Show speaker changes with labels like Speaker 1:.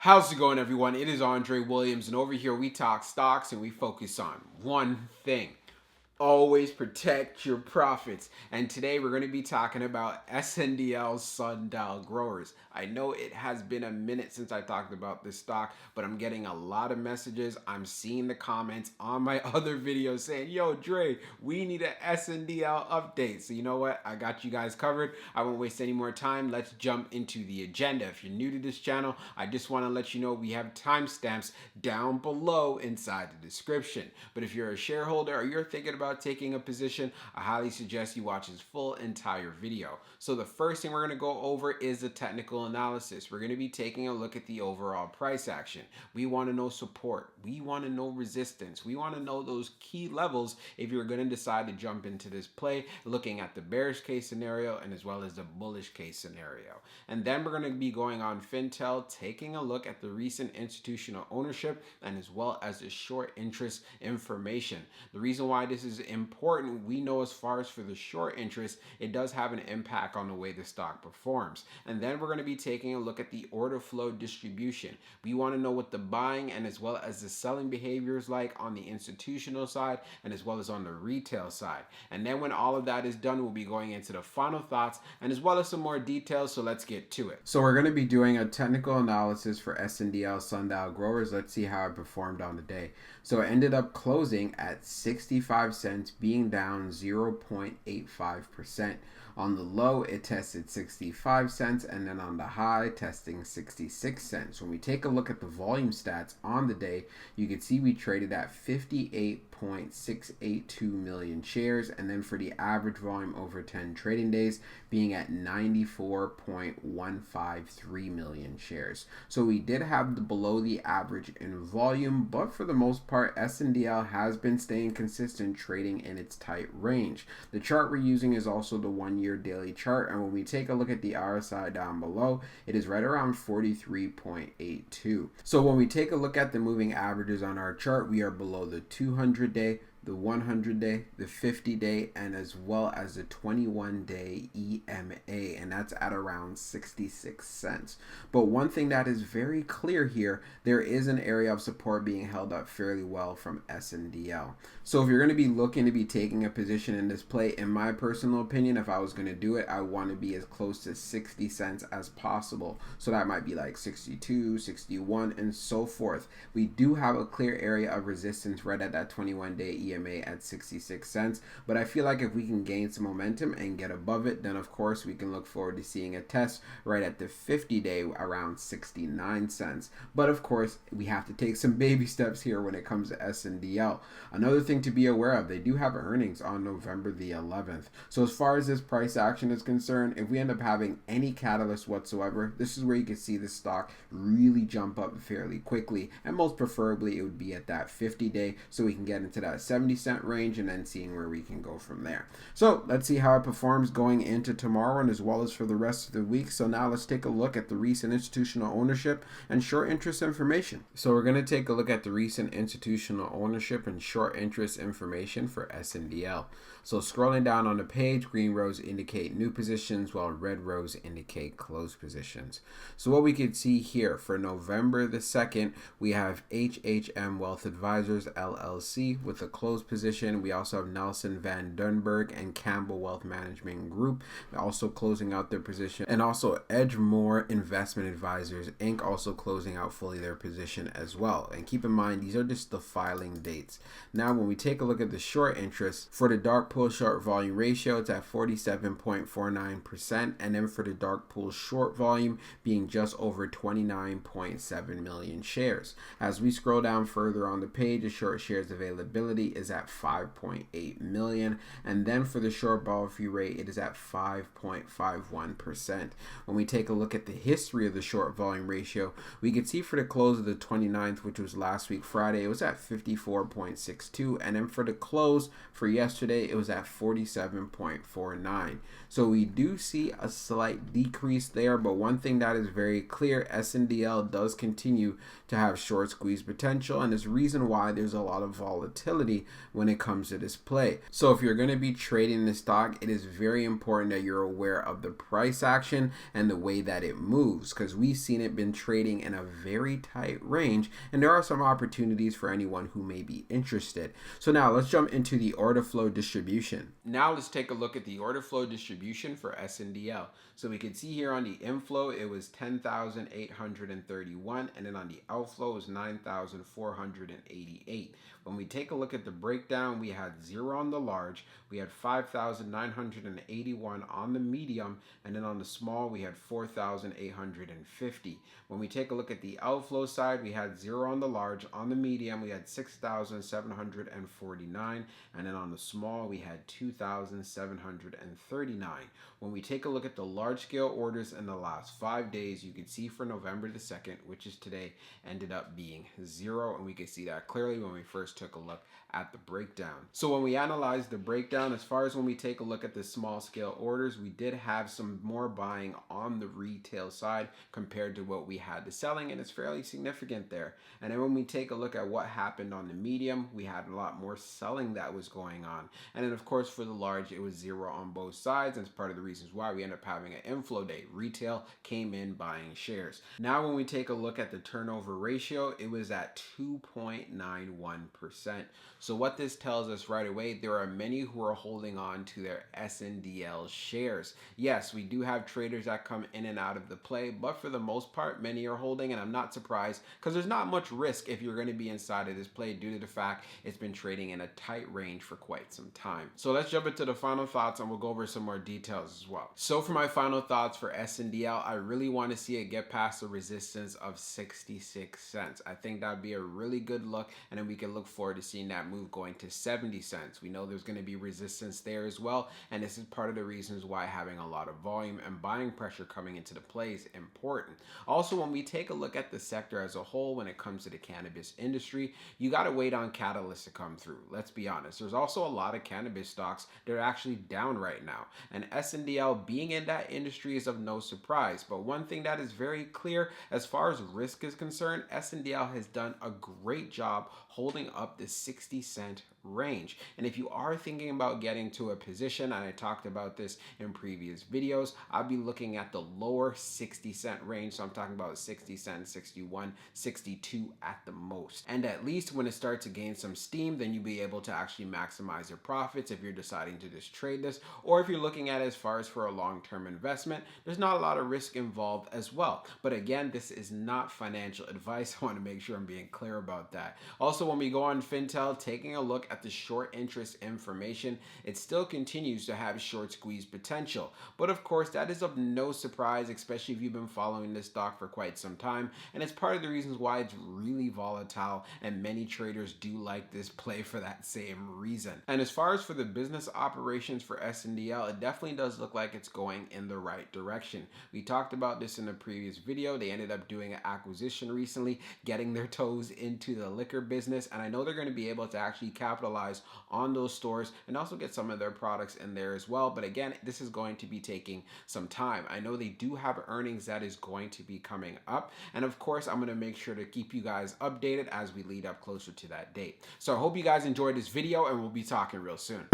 Speaker 1: How's it going, everyone? It is Andre Williams, and over here we talk stocks and we focus on one thing. Always protect your profits. And today we're going to be talking about SNDL Sundial growers. I know it has been a minute since I talked about this stock, but I'm getting a lot of messages. I'm seeing the comments on my other videos saying, yo, Dre, we need an SNDL update. So you know what? I got you guys covered. I won't waste any more time. Let's jump into the agenda. If you're new to this channel, I just want to let you know we have timestamps down below inside the description. But if you're a shareholder or you're thinking about taking a position, I highly suggest you watch this full entire video. So the first thing we're going to go over is the technical analysis. We're going to be taking a look at the overall price action. We want to know support. We want to know resistance. We want to know those key levels if you're going to decide to jump into this play, looking at the bearish case scenario and as well as the bullish case scenario. And then we're going to be going on Fintel, taking a look at the recent institutional ownership and as well as the short interest information. The reason why this is important, we know as far as for the short interest, it does have an impact on the way the stock performs. And then we're going to be taking a look at the order flow distribution. We want to know what the buying and as well as the selling behavior is like on the institutional side and as well as on the retail side. And then when all of that is done, we'll be going into the final thoughts and as well as some more details. So let's get to it. So we're going to be doing a technical analysis for SNDL Sundial growers. Let's see how it performed on the day. So it ended up closing at 65 cents, being down 0.85%. On the low, it tested 65 cents, and then on the high, testing 66 cents. When we take a look at the volume stats on the day, you can see we traded at 58.682 million shares, and then for the average volume over 10 trading days, being at 94.153 million shares. So we did have the below the average in volume, but for the most part, SNDL has been staying consistent, trading in its tight range. The chart we're using is also the 1 year daily chart, and when we take a look at the RSI down below, it is right around 43.82. So when we take a look at the moving averages on our chart, we are below the 200 day, the 100 day, the 50 day, and as well as the 21 day EMA, and that's at around 66 cents. But one thing that is very clear here, there is an area of support being held up fairly well from SNDL. So if you're going to be looking to be taking a position in this play, in my personal opinion, if I was going to do it, I want to be as close to 60 cents as possible. So that might be like 62, 61, and so forth. We do have a clear area of resistance right at that 21 day EMA at 66 cents, but I feel like if we can gain some momentum and get above it, then of course we can look forward to seeing a test right at the 50 day around 69 cents. But of course we have to take some baby steps here when it comes to SNDL. Another thing to be aware of, they do have earnings on November the 11th. So as far as this price action is concerned, if we end up having any catalyst whatsoever, this is where you can see the stock really jump up fairly quickly, and most preferably it would be at that 50 day so we can get into that 70-cent range and then seeing where we can go from there. So let's see how it performs going into tomorrow and as well as for the rest of the week. So now let's take a look at the recent institutional ownership and short interest information. So we're going to take a look at the recent institutional ownership and short interest information for SNDL. So scrolling down on the page, green rows indicate new positions while red rows indicate closed positions. So what we can see here for November the 2nd, we have HHM Wealth Advisors LLC with a closed position. We also have Nelson Van Dunberg and Campbell Wealth Management Group also closing out their position, and also Edgemore Investment Advisors Inc. also closing out fully their position as well. And keep in mind, these are just the filing dates. Now when we take a look at the short interest, for the dark pool short volume ratio, it's at 47.49%, and then for the dark pool short volume being just over 29.7 million shares. As we scroll down further on the page, the short shares availability is at 5.8 million, and then for the short ball fee rate, it is at 5.51%. When we take a look at the history of the short volume ratio, we can see for the close of the 29th, which was last week Friday, it was at 54.62, and then for the close for yesterday, it was at 47.49. So we do see a slight decrease there, but one thing that is very clear, SNDL does continue to have short squeeze potential, and there's reason why there's a lot of volatility when it comes to this play. So if you're going to be trading this stock, it is very important that you're aware of the price action and the way that it moves, because we've seen it been trading in a very tight range, and there are some opportunities for anyone who may be interested. So now let's jump into the order flow distribution. Now let's take a look at the order flow distribution for SNDL. So we can see here on the inflow, it was 10,831, and then on the outflow, it was 9,488. When we take a look at the breakdown, we had 0 on the large, we had 5,981 on the medium, and then on the small, we had 4,850. When we take a look at the outflow side, we had 0 on the large, on the medium, we had 6,749, and then on the small, we had 2,739. When we take a look at the large scale orders in the last 5 days, you can see for November the 2nd, which is today, ended up being 0, and we can see that clearly when we first took a look at the breakdown. So when we analyze the breakdown, as far as when we take a look at the small scale orders, we did have some more buying on the retail side compared to what we had the selling, and it's fairly significant there. And then when we take a look at what happened on the medium, we had a lot more selling that was going on. And then of course for the large, it was 0 on both sides, and it's part of the reasons why we end up having an inflow day. Retail came in buying shares. Now when we take a look at the turnover ratio, it was at 2.91%. So what this tells us right away, there are many who are holding on to their SNDL shares. Yes, we do have traders that come in and out of the play, but for the most part, many are holding, and I'm not surprised because there's not much risk if you're going to be inside of this play due to the fact it's been trading in a tight range for quite some time. So let's jump into the final thoughts, and we'll go over some more details as well. So for my final thoughts for SNDL, I really want to see it get past the resistance of 66 cents. I think that'd be a really good look, and then we can look forward to seeing that move going to 70 cents. We know there's going to be resistance there as well, and this is part of the reasons why having a lot of volume and buying pressure coming into the play is important. Also, when we take a look at the sector as a whole, when it comes to the cannabis industry, you got to wait on catalysts to come through. Let's be honest. There's also a lot of cannabis stocks that are actually down right now, and SNDL being in that industry is of no surprise. But one thing that is very clear as far as risk is concerned, SNDL has done a great job holding up the 60-cent range. And if you are thinking about getting to a position, and I talked about this in previous videos, I'll be looking at the lower 60-cent range. So I'm talking about 60 cents, 61, 62 at the most. And at least when it starts to gain some steam, then you'll be able to actually maximize your profits if you're deciding to just trade this, or if you're looking at it as far as for a long-term investment, there's not a lot of risk involved as well. But again, this is not financial advice. I want to make sure I'm being clear about that. Also, when we go on Fintel, taking a look at the short interest information, it still continues to have short squeeze potential. But of course, that is of no surprise, especially if you've been following this stock for quite some time. And it's part of the reasons why it's really volatile, and many traders do like this play for that same reason. And as far as for the business operations for SNDL, it definitely does look like it's going in the right direction. We talked about this in a previous video. They ended up doing an acquisition recently, getting their toes into the liquor business, and I know they're going to be able to actually capitalize on those stores and also get some of their products in there as well. But again, this is going to be taking some time. I know they do have earnings that is going to be coming up, and of course I'm going to make sure to keep you guys updated as we lead up closer to that date. So I hope you guys enjoyed this video, and we'll be talking real soon.